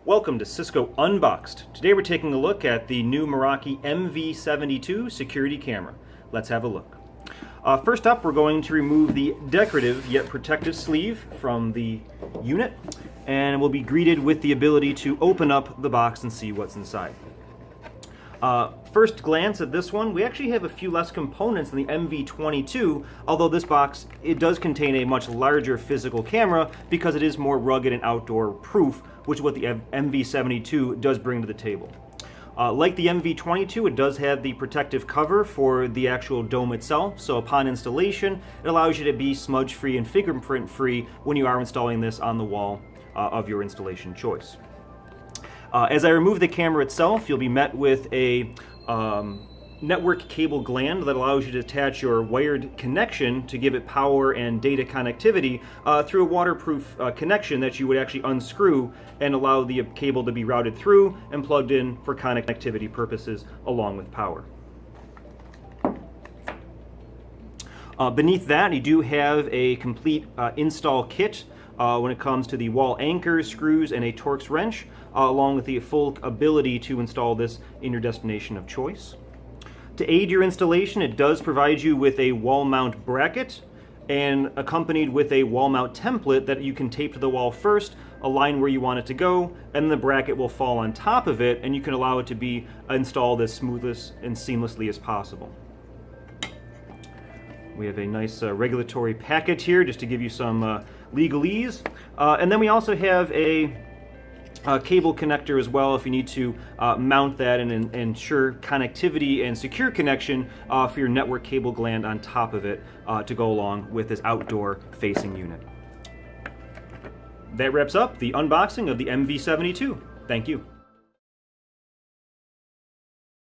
Welcome to Cisco Unboxed. Today we're taking a look at the new Meraki MV72 security camera. Let's have a look. First up, we're going to remove the decorative yet protective sleeve from the unit, and we'll be greeted with the ability to open up the box and see what's inside. First glance at this one, we actually have a few less components than the MV22, although this box, it does contain a much larger physical camera because it is more rugged and outdoor proof, which is what the MV72 does bring to the table. Like the MV22, it does have the protective cover for the actual dome itself, so upon installation, it allows you to be smudge-free and fingerprint-free when you are installing this on the wall of your installation choice. As I remove the camera itself, you'll be met with a network cable gland that allows you to attach your wired connection to give it power and data connectivity through a waterproof connection that you would actually unscrew and allow the cable to be routed through and plugged in for connectivity purposes along with power. Beneath that, you do have a complete install kit when it comes to the wall anchors, screws, and a Torx wrench, along with the full ability to install this in your destination of choice. To aid your installation, it does provide you with a wall mount bracket and accompanied with a wall mount template that you can tape to the wall first, align where you want it to go, and then the bracket will fall on top of it, and you can allow it to be installed as smoothly and seamlessly as possible. We have a nice regulatory packet here just to give you some legalese. And then we also have a cable connector as well if you need to mount that and ensure connectivity and secure connection for your network cable gland on top of it to go along with this outdoor facing unit. That wraps up the unboxing of the MV72. Thank you.